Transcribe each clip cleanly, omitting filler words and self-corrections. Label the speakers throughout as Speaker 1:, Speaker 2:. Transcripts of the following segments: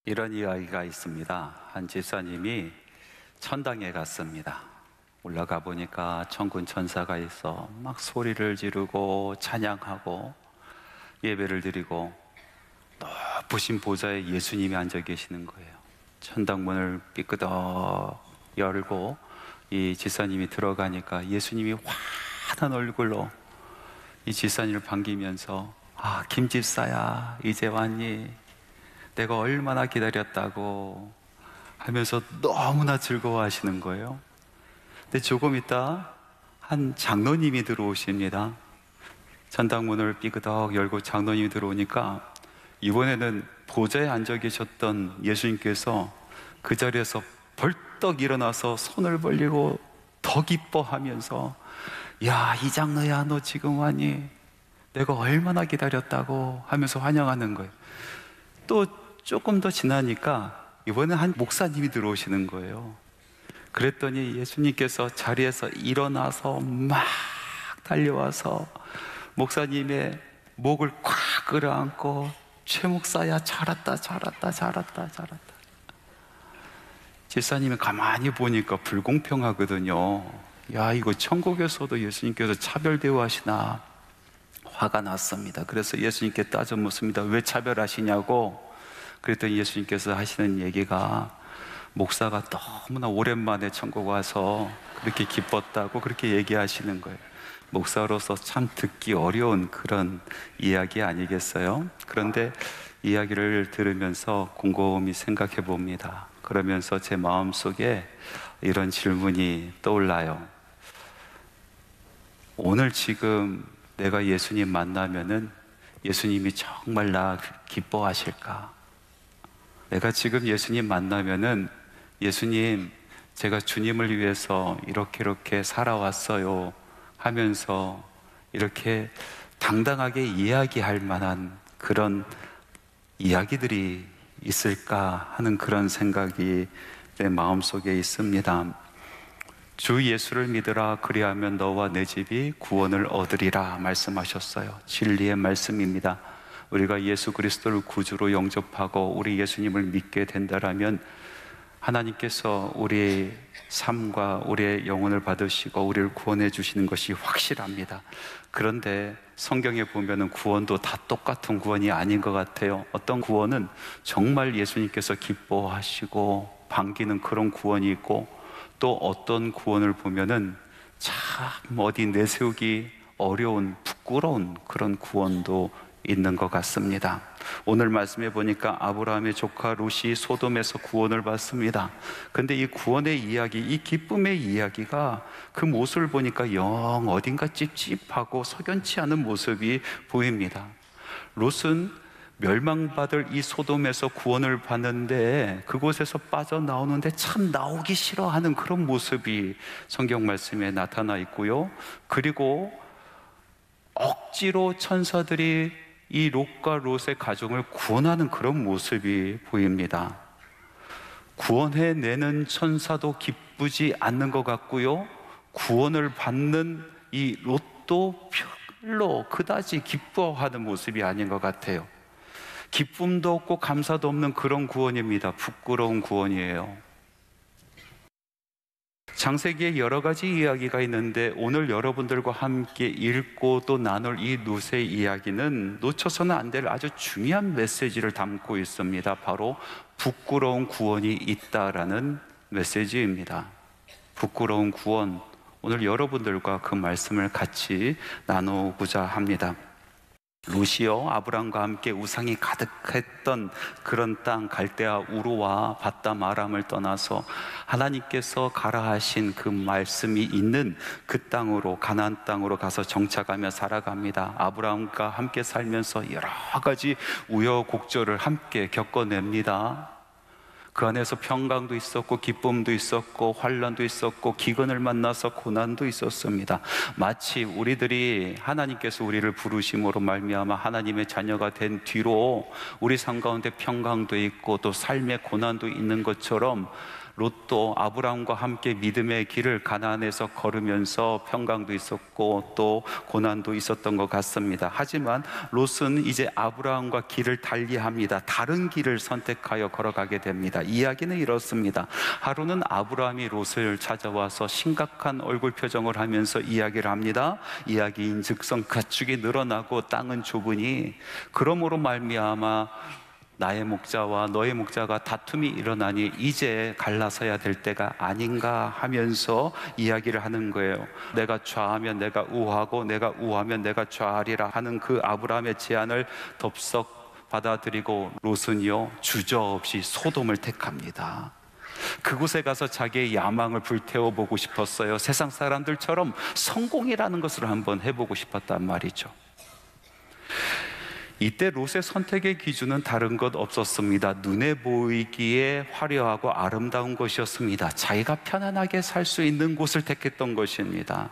Speaker 1: 이런 이야기가 있습니다. 한 집사님이 천당에 갔습니다. 올라가 보니까 천군 천사가 있어 막 소리를 지르고 찬양하고 예배를 드리고 높으신 보좌에 예수님이 앉아 계시는 거예요. 천당 문을 삐끄덕 열고 이 집사님이 들어가니까 예수님이 환한 얼굴로 이 집사님을 반기면서 김 집사야, 이제 왔니? 내가 얼마나 기다렸다고 하면서 너무나 즐거워하시는 거예요. 근데 조금 있다 한 장로님이 들어오십니다. 천당문을 삐그덕 열고 장로님이 들어오니까 이번에는 보좌에 앉아 계셨던 예수님께서 그 자리에서 벌떡 일어나서 손을 벌리고 더 기뻐하면서, 야, 이 장로야, 너 지금 왔니? 내가 얼마나 기다렸다고 하면서 환영하는 거예요. 또 조금 더 지나니까 이번엔 한 목사님이 들어오시는 거예요. 그랬더니 예수님께서 자리에서 일어나서 막 달려와서 목사님의 목을 꽉 끌어안고, 최 목사야, 잘했다. 집사님이 가만히 보니까 불공평하거든요. 야, 이거 천국에서도 예수님께서 차별 대우하시나 화가 났습니다. 그래서 예수님께 따져 묻습니다. 왜 차별하시냐고. 그랬더니 예수님께서 하시는 얘기가, 목사가 너무나 오랜만에 천국 와서 그렇게 기뻤다고 그렇게 얘기하시는 거예요. 목사로서 참 듣기 어려운 그런 이야기 아니겠어요? 그런데 이야기를 들으면서 곰곰이 생각해 봅니다. 그러면서 제 마음속에 이런 질문이 떠올라요. 오늘 지금 내가 예수님 만나면은 예수님이 정말 나 기뻐하실까? 내가 지금 예수님 만나면은, 예수님, 제가 주님을 위해서 이렇게 살아왔어요 하면서 이렇게 당당하게 이야기할 만한 그런 이야기들이 있을까 하는 그런 생각이 내 마음속에 있습니다. 주 예수를 믿으라, 그리하면 너와 내 집이 구원을 얻으리라 말씀하셨어요. 진리의 말씀입니다. 우리가 예수 그리스도를 구주로 영접하고 우리 예수님을 믿게 된다라면 하나님께서 우리의 삶과 우리의 영혼을 받으시고 우리를 구원해 주시는 것이 확실합니다. 그런데 성경에 보면은 구원도 다 똑같은 구원이 아닌 것 같아요. 어떤 구원은 정말 예수님께서 기뻐하시고 반기는 그런 구원이 있고, 또 어떤 구원을 보면은 참 어디 내세우기 어려운 부끄러운 그런 구원도 있는 것 같습니다. 오늘 말씀해 보니까 아브라함의 조카 롯이 소돔에서 구원을 받습니다. 근데 이 구원의 이야기, 이 기쁨의 이야기가 그 모습을 보니까 영 어딘가 찝찝하고 석연치 않은 모습이 보입니다. 롯은 멸망받을 이 소돔에서 구원을 받는데 그곳에서 빠져나오는데 참 나오기 싫어하는 그런 모습이 성경 말씀에 나타나 있고요. 그리고 억지로 천사들이 이 롯과 롯의 가정을 구원하는 그런 모습이 보입니다. 구원해내는 천사도 기쁘지 않는 것 같고요, 구원을 받는 이 롯도 별로 그다지 기뻐하는 모습이 아닌 것 같아요. 기쁨도 없고 감사도 없는 그런 구원입니다. 부끄러운 구원이에요. 창세기에 여러 가지 이야기가 있는데 오늘 여러분들과 함께 읽고 또 나눌 이 롯의 이야기는 놓쳐서는 안 될 아주 중요한 메시지를 담고 있습니다. 바로 부끄러운 구원이 있다라는 메시지입니다. 부끄러운 구원, 오늘 여러분들과 그 말씀을 같이 나누고자 합니다. 롯이요, 아브람과 함께 우상이 가득했던 그런 땅 갈대아 우르와 밧담 아람을 떠나서 하나님께서 가라 하신 그 말씀이 있는 그 땅으로, 가나안 땅으로 가서 정착하며 살아갑니다. 아브람과 함께 살면서 여러 가지 우여곡절을 함께 겪어냅니다. 그 안에서 평강도 있었고 기쁨도 있었고 환난도 있었고 기근을 만나서 고난도 있었습니다. 마치 우리들이 하나님께서 우리를 부르심으로 말미암아 하나님의 자녀가 된 뒤로 우리 삶 가운데 평강도 있고 또 삶의 고난도 있는 것처럼 롯도 아브라함과 함께 믿음의 길을 가나안에서 걸으면서 평강도 있었고 또 고난도 있었던 것 같습니다. 하지만 롯은 이제 아브라함과 길을 달리합니다. 다른 길을 선택하여 걸어가게 됩니다. 이야기는 이렇습니다. 하루는 아브라함이 롯을 찾아와서 심각한 얼굴 표정을 하면서 이야기를 합니다. 이야기인즉슨 가축이 늘어나고 땅은 좁으니 그러므로 말미암아 나의 목자와 너의 목자가 다툼이 일어나니 이제 갈라서야 될 때가 아닌가 하면서 이야기를 하는 거예요. 내가 좌하면 내가 우하고 내가 우하면 내가 좌하리라 하는 그 아브라함의 제안을 덥석 받아들이고 롯은요 주저없이 소돔을 택합니다. 그곳에 가서 자기의 야망을 불태워보고 싶었어요. 세상 사람들처럼 성공이라는 것을 한번 해보고 싶었단 말이죠. 이때 롯의 선택의 기준은 다른 것 없었습니다. 눈에 보이기에 화려하고 아름다운 것이었습니다. 자기가 편안하게 살 수 있는 곳을 택했던 것입니다.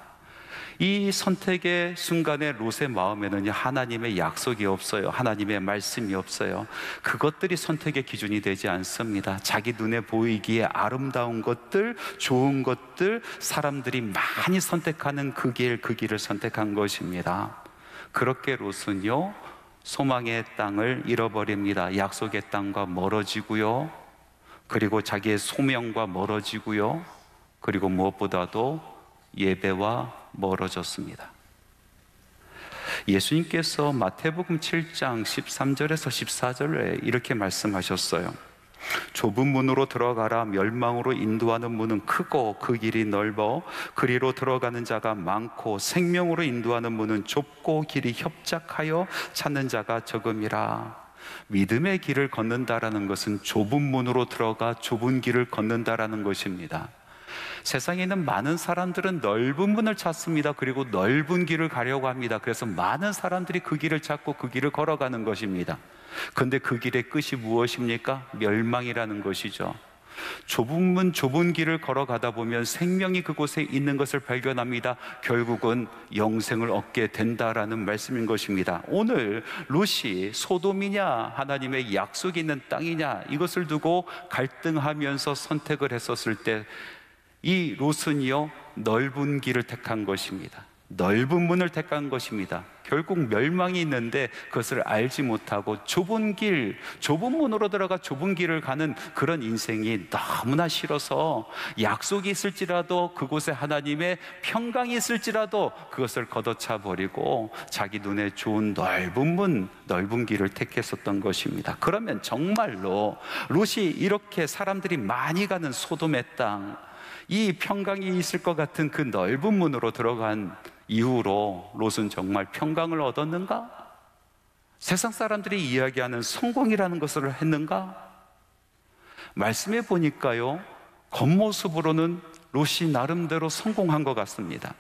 Speaker 1: 이 선택의 순간에 롯의 마음에는 하나님의 약속이 없어요. 하나님의 말씀이 없어요. 그것들이 선택의 기준이 되지 않습니다. 자기 눈에 보이기에 아름다운 것들, 좋은 것들, 사람들이 많이 선택하는 그 길을 선택한 것입니다. 그렇게 롯은요 소망의 땅을 잃어버립니다. 약속의 땅과 멀어지고요, 그리고 자기의 소명과 멀어지고요, 그리고 무엇보다도 예배와 멀어졌습니다. 예수님께서 마태복음 7장 13절에서 14절에 이렇게 말씀하셨어요. 좁은 문으로 들어가라. 멸망으로 인도하는 문은 크고 그 길이 넓어 그리로 들어가는 자가 많고 생명으로 인도하는 문은 좁고 길이 협착하여 찾는 자가 적음이라. 믿음의 길을 걷는다라는 것은 좁은 문으로 들어가 좁은 길을 걷는다라는 것입니다. 세상에 있는 많은 사람들은 넓은 문을 찾습니다. 그리고 넓은 길을 가려고 합니다. 그래서 많은 사람들이 그 길을 찾고 그 길을 걸어가는 것입니다. 그런데 그 길의 끝이 무엇입니까? 멸망이라는 것이죠. 좁은 문, 좁은 길을 걸어가다 보면 생명이 그곳에 있는 것을 발견합니다. 결국은 영생을 얻게 된다라는 말씀인 것입니다. 오늘 롯이 소돔이냐 하나님의 약속이 있는 땅이냐 이것을 두고 갈등하면서 선택을 했었을 때 이 롯은요 넓은 길을 택한 것입니다. 넓은 문을 택한 것입니다. 결국 멸망이 있는데 그것을 알지 못하고 좁은 길, 좁은 문으로 들어가 좁은 길을 가는 그런 인생이 너무나 싫어서 약속이 있을지라도 그곳에 하나님의 평강이 있을지라도 그것을 걷어차 버리고 자기 눈에 좋은 넓은 문, 넓은 길을 택했었던 것입니다. 그러면 정말로 롯이 이렇게 사람들이 많이 가는 소돔의 땅, 이 평강이 있을 것 같은 그 넓은 문으로 들어간 이후로 롯은 정말 평강을 얻었는가? 세상 사람들이 이야기하는 성공이라는 것을 했는가? 말씀해 보니까요 겉모습으로는 롯이 나름대로 성공한 것 같습니다.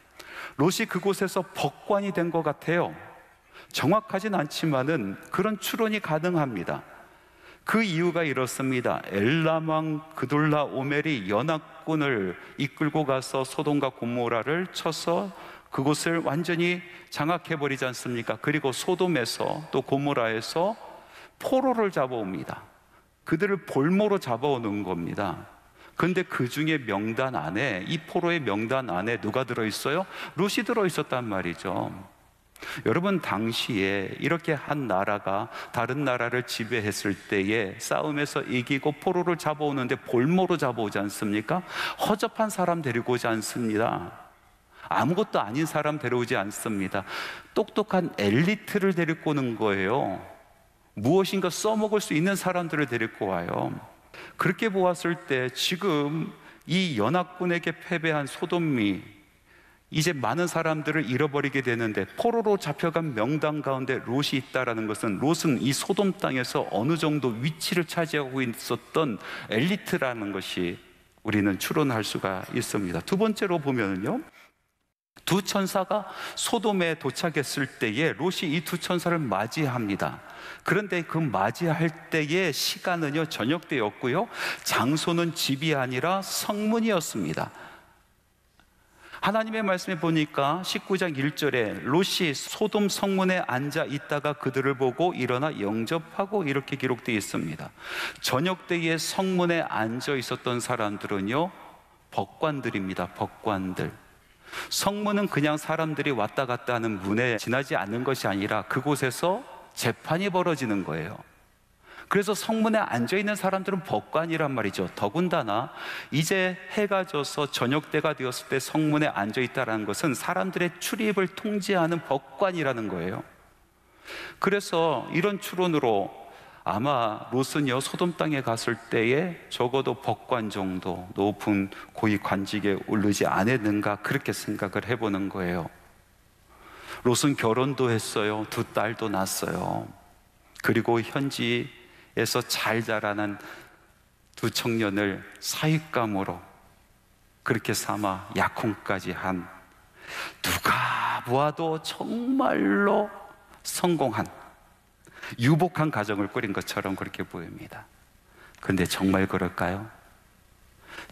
Speaker 1: 롯이 그곳에서 법관이 된 것 같아요. 정확하진 않지만은 그런 추론이 가능합니다. 그 이유가 이렇습니다. 엘람 왕 그돌라 오멜이 연합군을 이끌고 가서 소돔과 고모라를 쳐서 그곳을 완전히 장악해버리지 않습니까? 그리고 소돔에서 또 고모라에서 포로를 잡아옵니다. 그들을 볼모로 잡아오는 겁니다. 그런데 그 중에 명단 안에, 이 포로의 명단 안에 누가 들어있어요? 롯이 들어있었단 말이죠. 여러분, 당시에 이렇게 한 나라가 다른 나라를 지배했을 때에 싸움에서 이기고 포로를 잡아오는데 볼모로 잡아오지 않습니까? 허접한 사람 데리고 오지 않습니다. 아무것도 아닌 사람 데려오지 않습니다. 똑똑한 엘리트를 데리고 오는 거예요. 무엇인가 써먹을 수 있는 사람들을 데리고 와요. 그렇게 보았을 때 지금 이 연합군에게 패배한 소돔이 이제 많은 사람들을 잃어버리게 되는데 포로로 잡혀간 명단 가운데 롯이 있다는 것은 롯은 이 소돔 땅에서 어느 정도 위치를 차지하고 있었던 엘리트라는 것이 우리는 추론할 수가 있습니다. 두 번째로 보면요, 두 천사가 소돔에 도착했을 때에 롯이 이 두 천사를 맞이합니다. 그런데 그 맞이할 때의 시간은요 저녁 때였고요, 장소는 집이 아니라 성문이었습니다. 하나님의 말씀에 보니까 19장 1절에 롯이 소돔 성문에 앉아 있다가 그들을 보고 일어나 영접하고 이렇게 기록되어 있습니다. 저녁 때에 성문에 앉아 있었던 사람들은요, 법관들입니다. 법관들. 성문은 그냥 사람들이 왔다 갔다 하는 문에 지나지 않는 것이 아니라 그곳에서 재판이 벌어지는 거예요. 그래서 성문에 앉아있는 사람들은 법관이란 말이죠. 더군다나 이제 해가 져서 저녁 때가 되었을 때 성문에 앉아있다는 것은 사람들의 출입을 통제하는 법관이라는 거예요. 그래서 이런 추론으로 아마 롯은요, 소돔 땅에 갔을 때에 적어도 법관 정도 높은 고위 관직에 오르지 않았는가, 그렇게 생각을 해보는 거예요. 롯은 결혼도 했어요. 2딸도 낳았어요. 그리고 현지에서 잘 자라난 2 청년을 사윗감으로 그렇게 삼아 약혼까지 한, 누가 보아도 정말로 성공한, 유복한 가정을 꾸린 것처럼 그렇게 보입니다. 그런데 정말 그럴까요?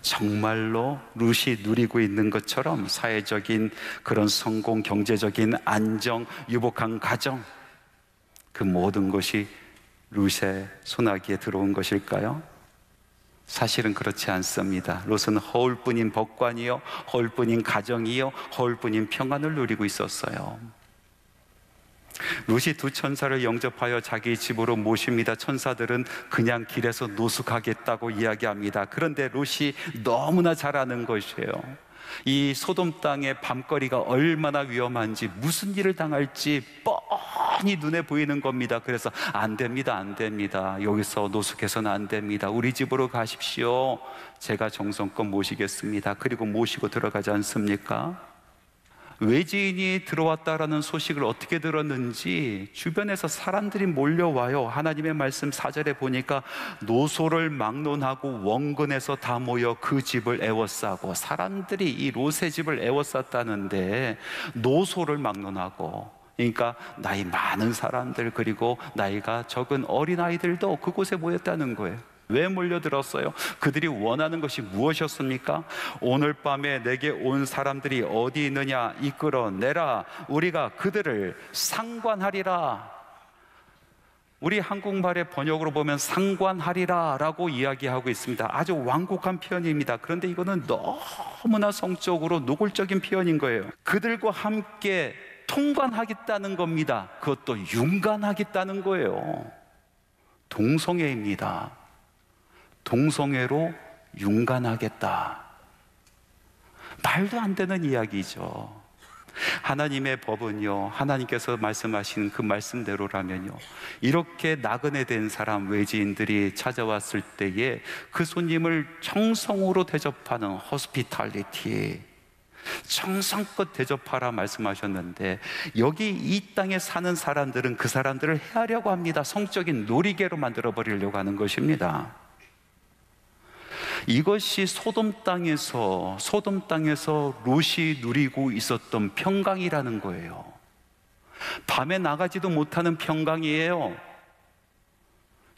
Speaker 1: 정말로 롯이 누리고 있는 것처럼 사회적인 그런 성공, 경제적인 안정, 유복한 가정, 그 모든 것이 롯의 손아귀에 들어온 것일까요? 사실은 그렇지 않습니다. 롯은 허울뿐인 법관이요, 허울뿐인 가정이요, 허울뿐인 평안을 누리고 있었어요. 롯이 2 천사를 영접하여 자기 집으로 모십니다. 천사들은 그냥 길에서 노숙하겠다고 이야기합니다. 그런데 롯이 너무나 잘 아는 것이에요. 이 소돔 땅의 밤거리가 얼마나 위험한지, 무슨 일을 당할지 뻔히 눈에 보이는 겁니다. 그래서 안 됩니다, 안 됩니다. 여기서 노숙해서는 안 됩니다. 우리 집으로 가십시오. 제가 정성껏 모시겠습니다. 그리고 모시고 들어가지 않습니까? 외지인이 들어왔다라는 소식을 어떻게 들었는지 주변에서 사람들이 몰려와요. 하나님의 말씀 4절에 보니까 노소를 막론하고 원근에서 다 모여 그 집을 애워싸고, 사람들이 이 롯의 집을 애워쌌다는데 노소를 막론하고, 그러니까 나이 많은 사람들, 그리고 나이가 적은 어린아이들도 그곳에 모였다는 거예요. 왜 몰려들었어요? 그들이 원하는 것이 무엇이었습니까? 오늘 밤에 내게 온 사람들이 어디 있느냐, 이끌어내라. 우리가 그들을 상관하리라. 우리 한국말의 번역으로 보면 상관하리라 라고 이야기하고 있습니다. 아주 완곡한 표현입니다. 그런데 이거는 너무나 성적으로 노골적인 표현인 거예요. 그들과 함께 통관하겠다는 겁니다. 그것도 융간하겠다는 거예요. 동성애입니다. 동성애로 융간하겠다. 말도 안 되는 이야기죠. 하나님의 법은요, 하나님께서 말씀하시는 그 말씀대로라면요, 이렇게 나그네 된 사람, 외지인들이 찾아왔을 때에 그 손님을 정성으로 대접하는 호스피탈리티, 정성껏 대접하라 말씀하셨는데, 여기 이 땅에 사는 사람들은 그 사람들을 해하려고 합니다. 성적인 놀이개로 만들어버리려고 하는 것입니다. 이것이 소돔 땅에서 롯이 누리고 있었던 평강이라는 거예요. 밤에 나가지도 못하는 평강이에요.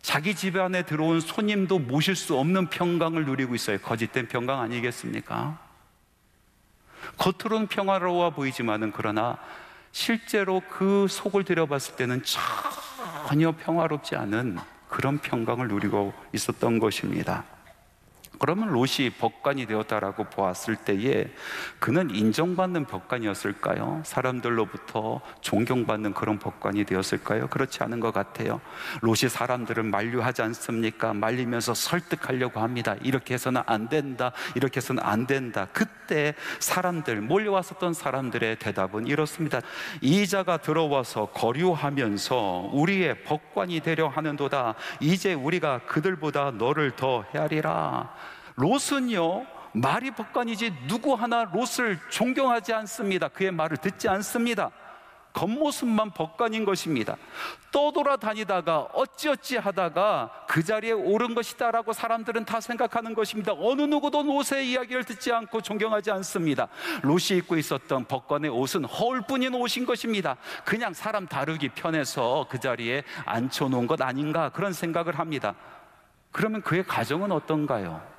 Speaker 1: 자기 집 안에 들어온 손님도 모실 수 없는 평강을 누리고 있어요. 거짓된 평강 아니겠습니까? 겉으로는 평화로워 보이지만은, 그러나 실제로 그 속을 들여봤을 때는 전혀 평화롭지 않은 그런 평강을 누리고 있었던 것입니다. 그러면 롯이 법관이 되었다라고 보았을 때에 그는 인정받는 법관이었을까요? 사람들로부터 존경받는 그런 법관이 되었을까요? 그렇지 않은 것 같아요. 롯이 사람들을 만류하지 않습니까? 말리면서 설득하려고 합니다. 이렇게 해서는 안 된다, 이렇게 해서는 안 된다. 그때 사람들, 몰려왔었던 사람들의 대답은 이렇습니다. 이자가 들어와서 거류하면서 우리의 법관이 되려 하는도다. 이제 우리가 그들보다 너를 더 헤아리라. 롯은요, 말이 법관이지 누구 하나 롯을 존경하지 않습니다. 그의 말을 듣지 않습니다. 겉모습만 법관인 것입니다. 떠돌아다니다가 어찌어찌 하다가 그 자리에 오른 것이다 라고 사람들은 다 생각하는 것입니다. 어느 누구도 롯의 이야기를 듣지 않고 존경하지 않습니다. 롯이 입고 있었던 법관의 옷은 허울뿐인 옷인 것입니다. 그냥 사람 다루기 편해서 그 자리에 앉혀놓은 것 아닌가, 그런 생각을 합니다. 그러면 그의 가정은 어떤가요?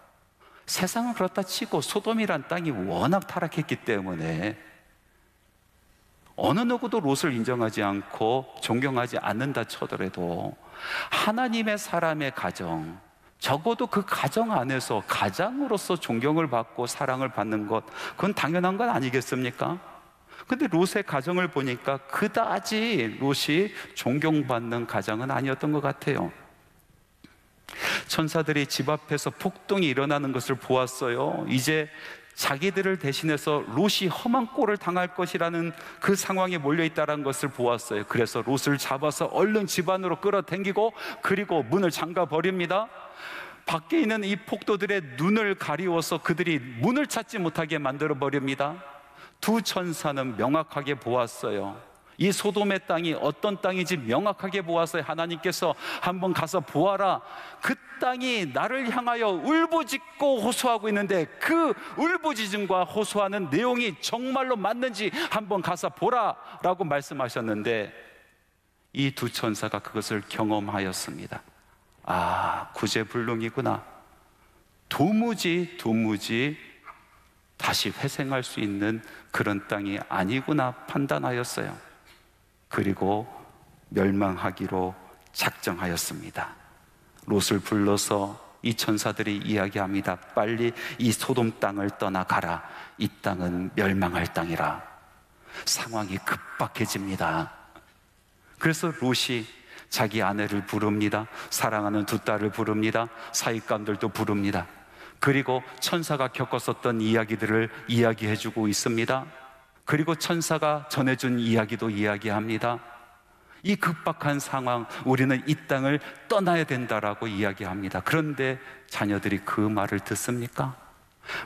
Speaker 1: 세상은 그렇다 치고 소돔이란 땅이 워낙 타락했기 때문에 어느 누구도 롯을 인정하지 않고 존경하지 않는다 쳐더라도 하나님의 사람의 가정, 적어도 그 가정 안에서 가장으로서 존경을 받고 사랑을 받는 것, 그건 당연한 건 아니겠습니까? 근데 롯의 가정을 보니까 그다지 롯이 존경받는 가정은 아니었던 것 같아요. 천사들이 집 앞에서 폭동이 일어나는 것을 보았어요. 이제 자기들을 대신해서 롯이 험한 꼴을 당할 것이라는 그 상황에 몰려있다는 것을 보았어요. 그래서 롯을 잡아서 얼른 집 안으로 끌어당기고 그리고 문을 잠가 버립니다. 밖에 있는 이 폭도들의 눈을 가리워서 그들이 문을 찾지 못하게 만들어 버립니다. 두 천사는 명확하게 보았어요. 이 소돔의 땅이 어떤 땅인지 명확하게 보았어요. 하나님께서 한번 가서 보아라. 그 땅이 나를 향하여 울부짖고 호소하고 있는데 그 울부짖음과 호소하는 내용이 정말로 맞는지 한번 가서 보라 라고 말씀하셨는데 이 두 천사가 그것을 경험하였습니다. 아, 구제불능이구나. 도무지 다시 회생할 수 있는 그런 땅이 아니구나 판단하였어요. 그리고 멸망하기로 작정하였습니다. 롯을 불러서 이 천사들이 이야기합니다. 빨리 이 소돔 땅을 떠나가라. 이 땅은 멸망할 땅이라. 상황이 급박해집니다. 그래서 롯이 자기 아내를 부릅니다. 사랑하는 두 딸을 부릅니다. 사익감들도 부릅니다. 그리고 천사가 겪었었던 이야기들을 이야기해주고 있습니다. 그리고 천사가 전해준 이야기도 이야기합니다. 이 급박한 상황, 우리는 이 땅을 떠나야 된다라고 이야기합니다. 그런데 자녀들이 그 말을 듣습니까?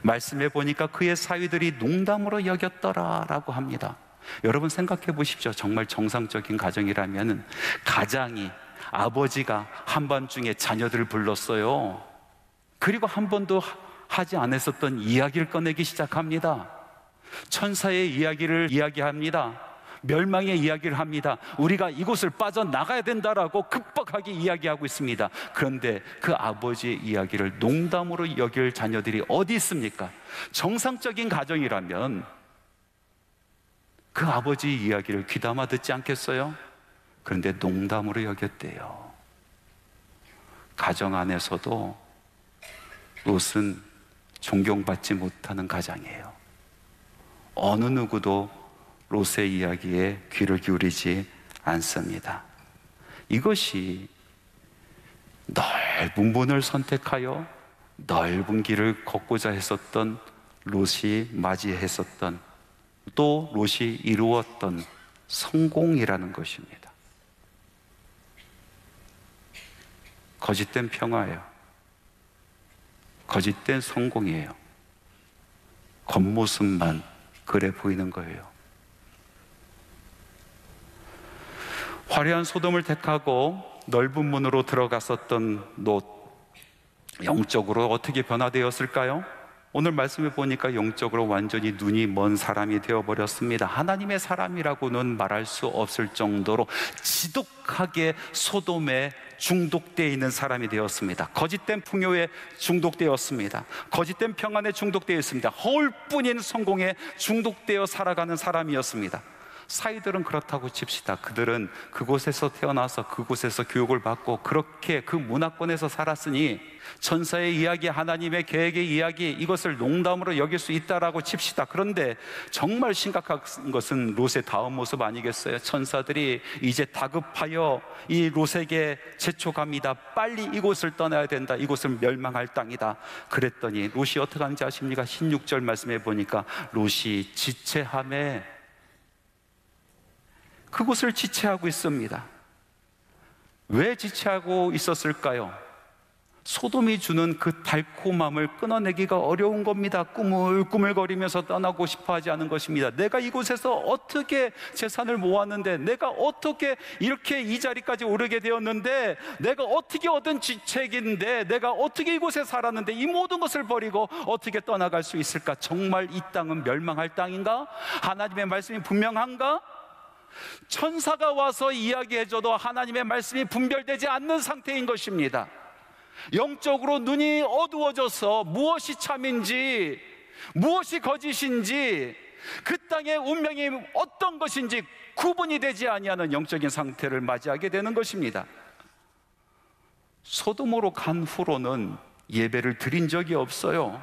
Speaker 1: 말씀해 보니까 그의 사위들이 농담으로 여겼더라라고 합니다. 여러분 생각해 보십시오. 정말 정상적인 가정이라면 가장이, 아버지가 한밤중에 자녀들을 불렀어요. 그리고 한 번도 하지 않았었던 이야기를 꺼내기 시작합니다. 천사의 이야기를 이야기합니다. 멸망의 이야기를 합니다. 우리가 이곳을 빠져나가야 된다라고 급박하게 이야기하고 있습니다. 그런데 그 아버지의 이야기를 농담으로 여길 자녀들이 어디 있습니까? 정상적인 가정이라면 그 아버지의 이야기를 귀담아 듣지 않겠어요? 그런데 농담으로 여겼대요. 가정 안에서도 롯은 존경받지 못하는 가장이에요. 어느 누구도 롯의 이야기에 귀를 기울이지 않습니다. 이것이 넓은 문을 선택하여 넓은 길을 걷고자 했었던 롯이 맞이했었던, 또 롯이 이루었던 성공이라는 것입니다. 거짓된 평화예요. 거짓된 성공이에요. 겉모습만 그래 보이는 거예요. 화려한 소돔을 택하고 넓은 문으로 들어갔었던 롯, 영적으로 어떻게 변화되었을까요? 오늘 말씀을 보니까 영적으로 완전히 눈이 먼 사람이 되어버렸습니다. 하나님의 사람이라고는 말할 수 없을 정도로 지독하게 소돔에 중독되어 있는 사람이 되었습니다. 거짓된 풍요에 중독되었습니다. 거짓된 평안에 중독되어 있습니다. 허울뿐인 성공에 중독되어 살아가는 사람이었습니다. 사이들은 그렇다고 칩시다. 그들은 그곳에서 태어나서 그곳에서 교육을 받고 그렇게 그 문화권에서 살았으니 천사의 이야기, 하나님의 계획의 이야기, 이것을 농담으로 여길 수 있다라고 칩시다. 그런데 정말 심각한 것은 롯의 다음 모습 아니겠어요? 천사들이 이제 다급하여 이 롯에게 재촉합니다. 빨리 이곳을 떠나야 된다. 이곳은 멸망할 땅이다. 그랬더니 롯이 어떻게 하는지 아십니까? 16절 말씀해 보니까 롯이 지체함에, 그곳을 지체하고 있습니다. 왜 지체하고 있었을까요? 소돔이 주는 그 달콤함을 끊어내기가 어려운 겁니다. 꾸물꾸물거리면서 떠나고 싶어 하지 않은 것입니다. 내가 이곳에서 어떻게 재산을 모았는데, 내가 어떻게 이렇게 이 자리까지 오르게 되었는데, 내가 어떻게 얻은 지책인데, 내가 어떻게 이곳에 살았는데 이 모든 것을 버리고 어떻게 떠나갈 수 있을까? 정말 이 땅은 멸망할 땅인가? 하나님의 말씀이 분명한가? 천사가 와서 이야기해줘도 하나님의 말씀이 분별되지 않는 상태인 것입니다. 영적으로 눈이 어두워져서 무엇이 참인지 무엇이 거짓인지 그 땅의 운명이 어떤 것인지 구분이 되지 아니하는 영적인 상태를 맞이하게 되는 것입니다. 소돔으로 간 후로는 예배를 드린 적이 없어요.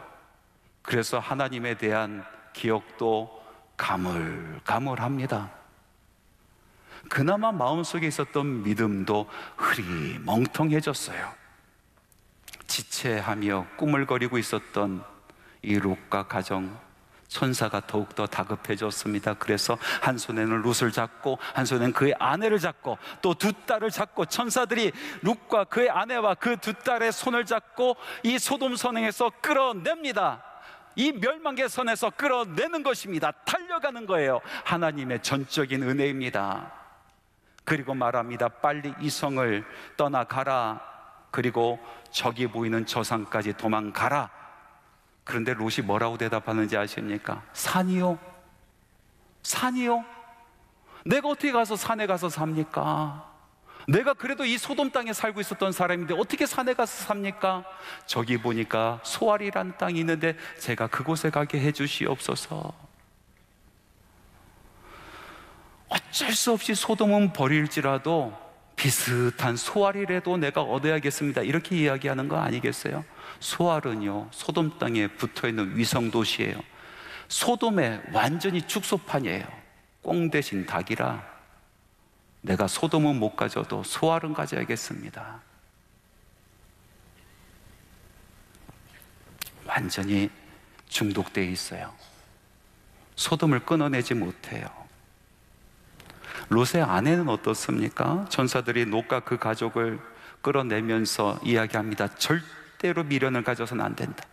Speaker 1: 그래서 하나님에 대한 기억도 가물가물합니다. 그나마 마음속에 있었던 믿음도 흐리멍텅해졌어요. 지체하며 꾸물거리고 있었던 이 룻과 가정, 천사가 더욱더 다급해졌습니다. 그래서 한 손에는 룻을 잡고 한 손에는 그의 아내를 잡고 또 두 딸을 잡고, 천사들이 룻과 그의 아내와 그 두 딸의 손을 잡고 이 소돔 선행에서 끌어냅니다. 이 멸망의 선에서 끌어내는 것입니다. 달려가는 거예요. 하나님의 전적인 은혜입니다. 그리고 말합니다. 빨리 이 성을 떠나가라. 그리고 저기 보이는 저 산까지 도망가라. 그런데 롯이 뭐라고 대답하는지 아십니까? 산이요? 산이요? 내가 어떻게 가서 산에 가서 삽니까? 내가 그래도 이 소돔 땅에 살고 있었던 사람인데 어떻게 산에 가서 삽니까? 저기 보니까 소알이라는 땅이 있는데 제가 그곳에 가게 해주시옵소서. 어쩔 수 없이 소돔은 버릴지라도 비슷한 소알이라도 내가 얻어야겠습니다, 이렇게 이야기하는 거 아니겠어요? 소알은요, 소돔 땅에 붙어있는 위성도시예요. 소돔의 완전히 축소판이에요. 꽁 대신 닭이라 내가 소돔은 못 가져도 소알은 가져야겠습니다. 완전히 중독되어 있어요. 소돔을 끊어내지 못해요. 롯의 아내는 어떻습니까? 전사들이 롯과 그 가족을 끌어내면서 이야기합니다. 절대로 미련을 가져서는 안 된다.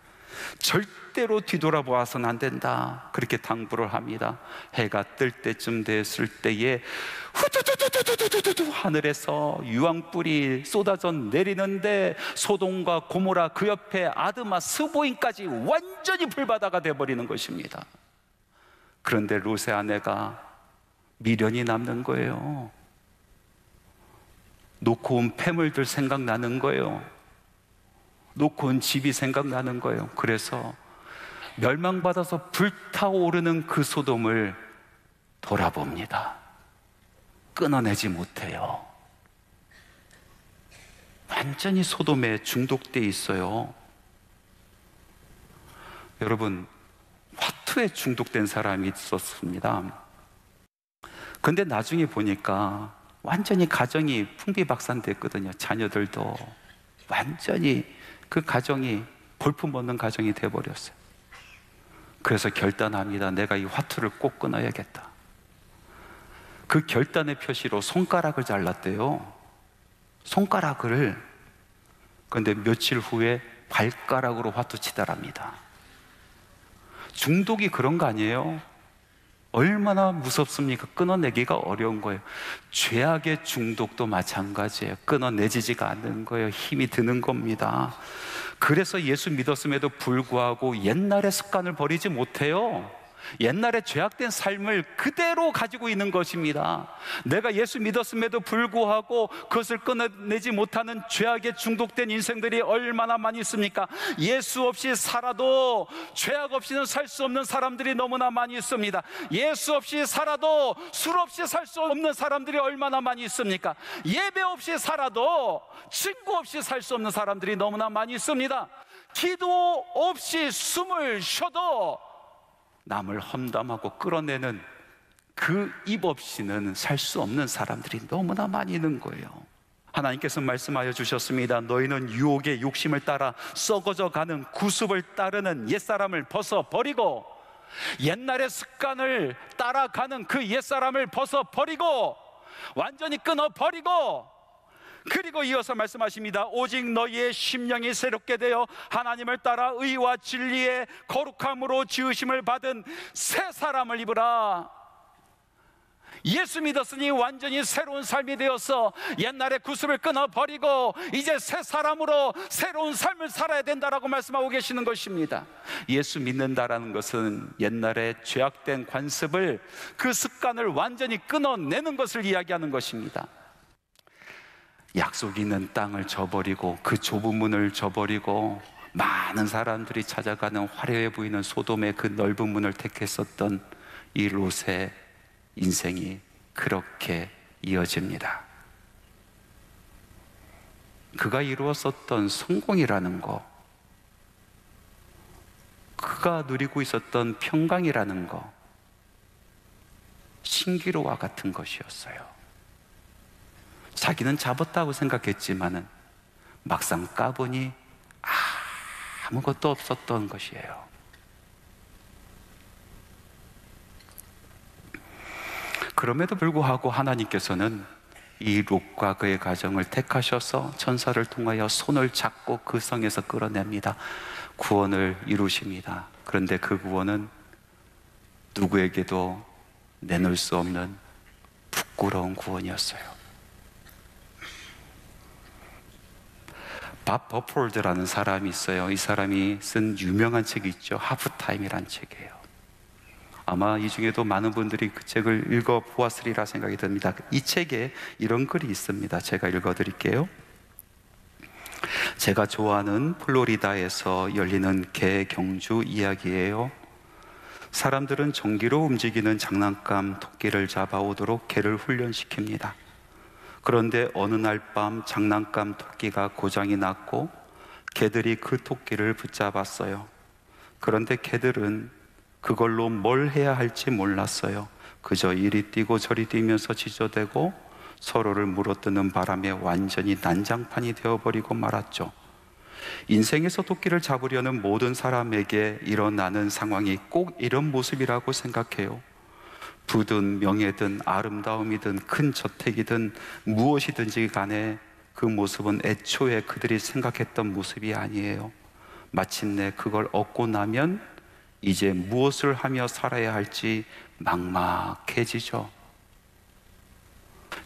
Speaker 1: 절대로 뒤돌아보아서는 안 된다. 그렇게 당부를 합니다. 해가 뜰 때쯤 됐을 때에 후두두두두두두두 하늘에서 유황불이 쏟아져 내리는데 소돔과 고모라, 그 옆에 아드마, 스보임까지 완전히 불바다가 되어버리는 것입니다. 그런데 롯의 아내가 미련이 남는 거예요. 놓고 온 폐물들 생각나는 거예요. 놓고 온 집이 생각나는 거예요. 그래서 멸망받아서 불타오르는 그 소돔을 돌아봅니다. 끊어내지 못해요. 완전히 소돔에 중독되어 있어요. 여러분, 화투에 중독된 사람이 있었습니다. 근데 나중에 보니까 완전히 가정이 풍비박산됐거든요. 자녀들도 완전히 그 가정이 볼품없는 가정이 돼버렸어요. 그래서 결단합니다. 내가 이 화투를 꼭 끊어야겠다. 그 결단의 표시로 손가락을 잘랐대요. 손가락을. 그런데 며칠 후에 발가락으로 화투 치더랍니다. 중독이 그런 거 아니에요? 얼마나 무섭습니까? 끊어내기가 어려운 거예요. 죄악의 중독도 마찬가지예요. 끊어내지지가 않는 거예요. 힘이 드는 겁니다. 그래서 예수 믿었음에도 불구하고 옛날의 습관을 버리지 못해요. 옛날의 죄악된 삶을 그대로 가지고 있는 것입니다. 내가 예수 믿었음에도 불구하고 그것을 끊어내지 못하는 죄악에 중독된 인생들이 얼마나 많이 있습니까? 예수 없이 살아도 죄악 없이는 살 수 없는 사람들이 너무나 많이 있습니다. 예수 없이 살아도 술 없이 살 수 없는 사람들이 얼마나 많이 있습니까? 예배 없이 살아도 친구 없이 살 수 없는 사람들이 너무나 많이 있습니다. 기도 없이 숨을 쉬어도 남을 험담하고 끌어내는 그 입 없이는 살 수 없는 사람들이 너무나 많이 있는 거예요. 하나님께서 말씀하여 주셨습니다. 너희는 유혹의 욕심을 따라 썩어져 가는 구습을 따르는 옛사람을 벗어버리고, 옛날의 습관을 따라가는 그 옛사람을 벗어버리고 완전히 끊어버리고, 그리고 이어서 말씀하십니다. 오직 너희의 심령이 새롭게 되어 하나님을 따라 의와 진리의 거룩함으로 지으심을 받은 새 사람을 입으라. 예수 믿었으니 완전히 새로운 삶이 되어서 옛날의 구습을 끊어버리고 이제 새 사람으로 새로운 삶을 살아야 된다라고 말씀하고 계시는 것입니다. 예수 믿는다라는 것은 옛날의 죄악된 관습을, 그 습관을 완전히 끊어내는 것을 이야기하는 것입니다. 약속 있는 땅을 저버리고 그 좁은 문을 저버리고 많은 사람들이 찾아가는 화려해 보이는 소돔의 그 넓은 문을 택했었던 이 롯의 인생이 그렇게 이어집니다. 그가 이루었었던 성공이라는 거, 그가 누리고 있었던 평강이라는 거, 신기루와 같은 것이었어요. 자기는 잡았다고 생각했지만은 막상 까보니 아무것도 없었던 것이에요. 그럼에도 불구하고 하나님께서는 이 롯과 그의 가정을 택하셔서 천사를 통하여 손을 잡고 그 성에서 끌어냅니다. 구원을 이루십니다. 그런데 그 구원은 누구에게도 내놓을 수 없는 부끄러운 구원이었어요. 밥 버폴드라는 사람이 있어요. 이 사람이 쓴 유명한 책이 있죠. 하프타임이란 책이에요. 아마 이 중에도 많은 분들이 그 책을 읽어보았으리라 생각이 듭니다. 이 책에 이런 글이 있습니다. 제가 읽어드릴게요. 제가 좋아하는 플로리다에서 열리는 개 경주 이야기예요. 사람들은 전기로 움직이는 장난감 토끼를 잡아오도록 개를 훈련시킵니다. 그런데 어느 날 밤 장난감 토끼가 고장이 났고 개들이 그 토끼를 붙잡았어요. 그런데 개들은 그걸로 뭘 해야 할지 몰랐어요. 그저 이리 뛰고 저리 뛰면서 지저대고 서로를 물어뜯는 바람에 완전히 난장판이 되어버리고 말았죠. 인생에서 토끼를 잡으려는 모든 사람에게 일어나는 상황이 꼭 이런 모습이라고 생각해요. 부든 명예든 아름다움이든 큰 저택이든 무엇이든지 간에 그 모습은 애초에 그들이 생각했던 모습이 아니에요. 마침내 그걸 얻고 나면 이제 무엇을 하며 살아야 할지 막막해지죠.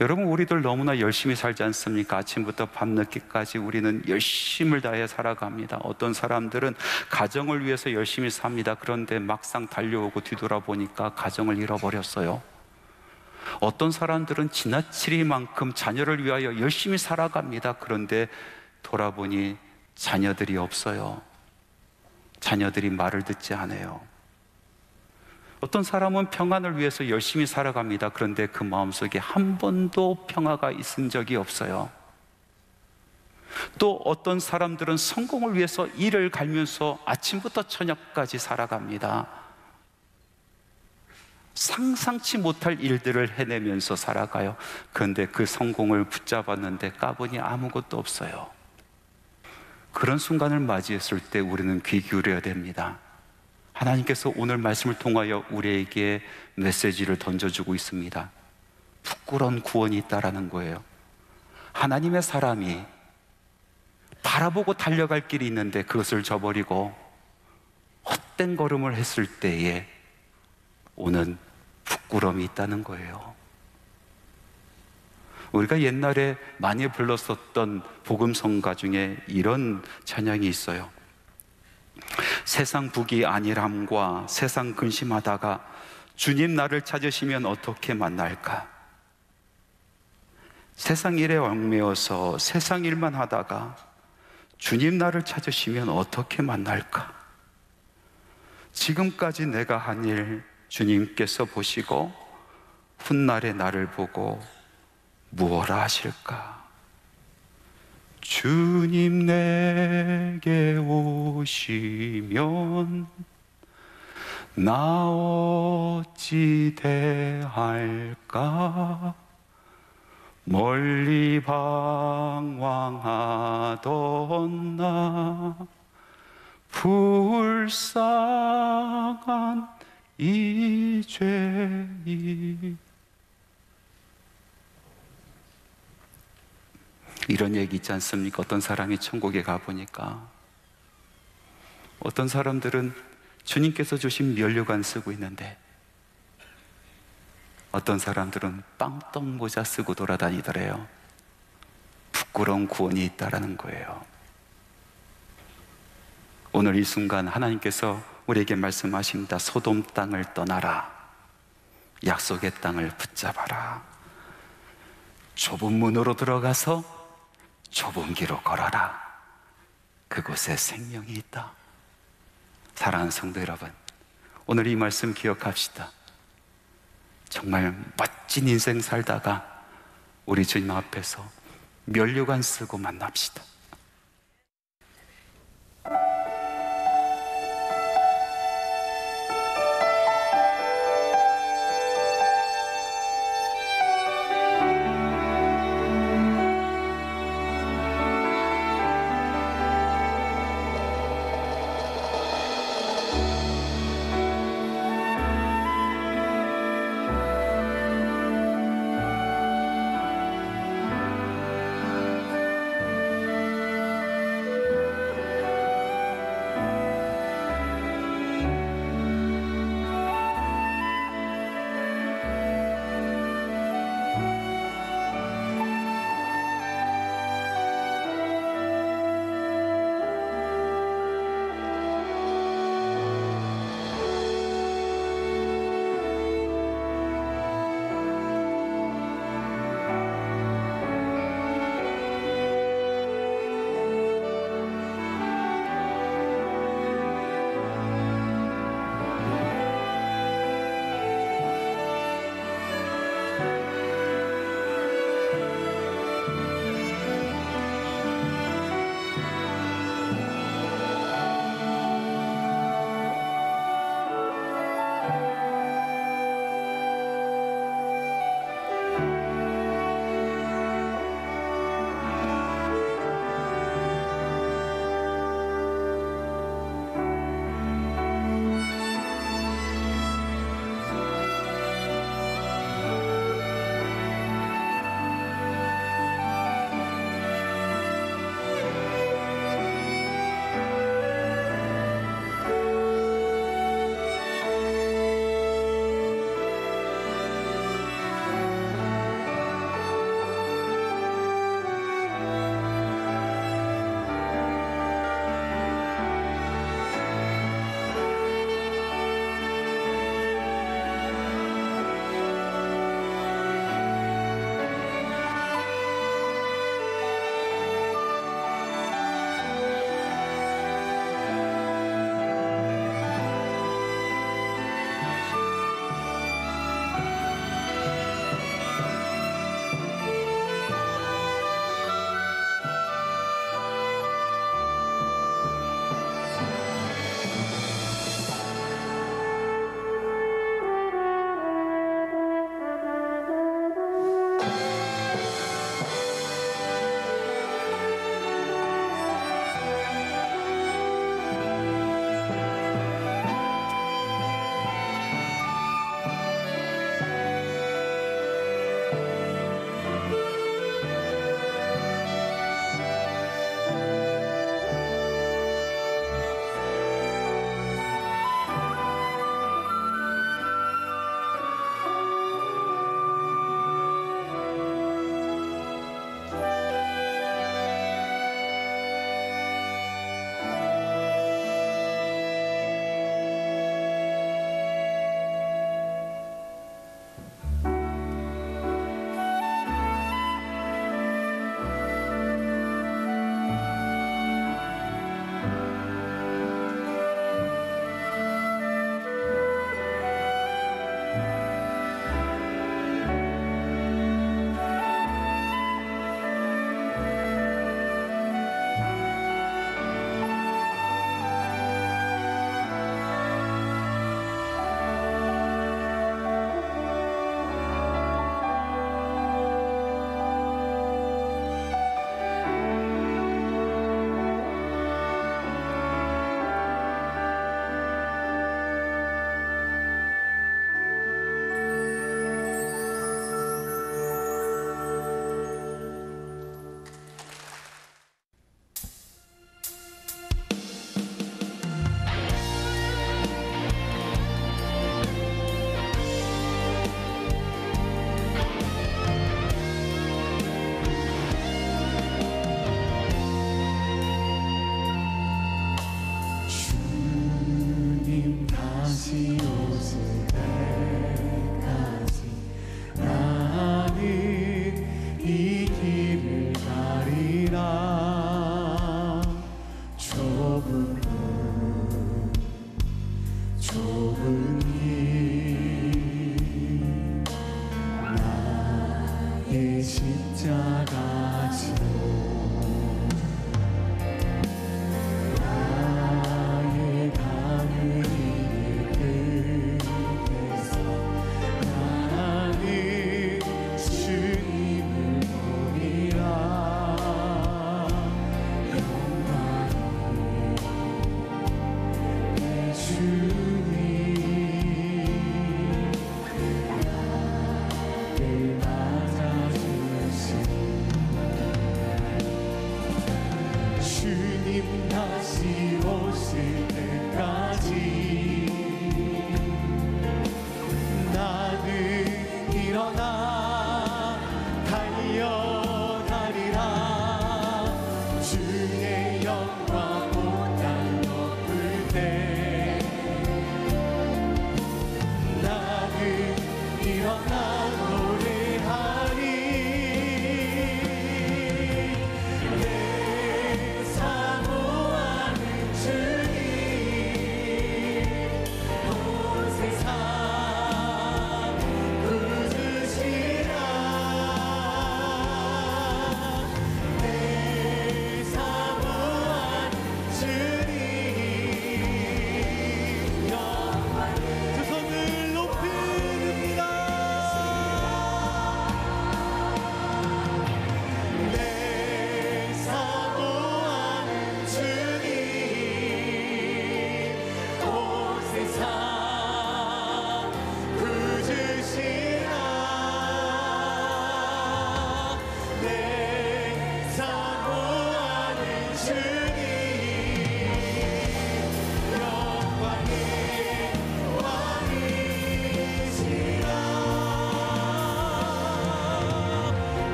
Speaker 1: 여러분, 우리들 너무나 열심히 살지 않습니까? 아침부터 밤늦게까지 우리는 열심을 다해 살아갑니다. 어떤 사람들은 가정을 위해서 열심히 삽니다. 그런데 막상 달려오고 뒤돌아보니까 가정을 잃어버렸어요. 어떤 사람들은 지나치리만큼 자녀를 위하여 열심히 살아갑니다. 그런데 돌아보니 자녀들이 없어요. 자녀들이 말을 듣지 않아요. 어떤 사람은 평안을 위해서 열심히 살아갑니다. 그런데 그 마음속에 한 번도 평화가 있은 적이 없어요. 또 어떤 사람들은 성공을 위해서 일을 갈면서 아침부터 저녁까지 살아갑니다. 상상치 못할 일들을 해내면서 살아가요. 그런데 그 성공을 붙잡았는데 까보니 아무것도 없어요. 그런 순간을 맞이했을 때 우리는 귀 기울여야 됩니다. 하나님께서 오늘 말씀을 통하여 우리에게 메시지를 던져주고 있습니다. 부끄러운 구원이 있다라는 거예요. 하나님의 사람이 바라보고 달려갈 길이 있는데 그것을 저버리고 헛된 걸음을 했을 때에 오는 부끄러움이 있다는 거예요. 우리가 옛날에 많이 불렀었던 복음성가 중에 이런 찬양이 있어요. 세상 북이 안일함과 세상 근심하다가 주님 나를 찾으시면 어떻게 만날까? 세상 일에 얽매여서 세상 일만 하다가 주님 나를 찾으시면 어떻게 만날까? 지금까지 내가 한 일 주님께서 보시고 훗날에 나를 보고 무엇라 하실까? 주님 내게 오시면 나 어찌 대할까? 멀리 방황하던 나 불쌍한 이 죄인. 이런 얘기 있지 않습니까? 어떤 사람이 천국에 가보니까 어떤 사람들은 주님께서 주신 면류관 쓰고 있는데 어떤 사람들은 빵떡 모자 쓰고 돌아다니더래요. 부끄러운 구원이 있다라는 거예요. 오늘 이 순간 하나님께서 우리에게 말씀하십니다. 소돔 땅을 떠나라. 약속의 땅을 붙잡아라. 좁은 문으로 들어가서 좁은 길로 걸어라. 그곳에 생명이 있다. 사랑하는 성도 여러분, 오늘 이 말씀 기억합시다. 정말 멋진 인생 살다가 우리 주님 앞에서 면류관 쓰고 만납시다.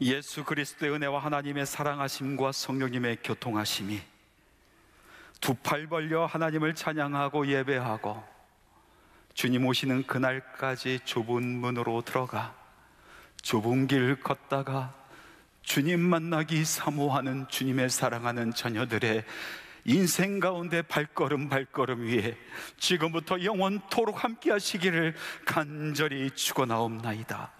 Speaker 1: 예수 그리스도의 은혜와 하나님의 사랑하심과 성령님의 교통하심이 두 팔 벌려 하나님을 찬양하고 예배하고 주님 오시는 그날까지 좁은 문으로 들어가 좁은 길 걷다가 주님 만나기 사모하는 주님의 사랑하는 자녀들의 인생 가운데 발걸음 위에 지금부터 영원토록 함께 하시기를 간절히 축원하옵나이다.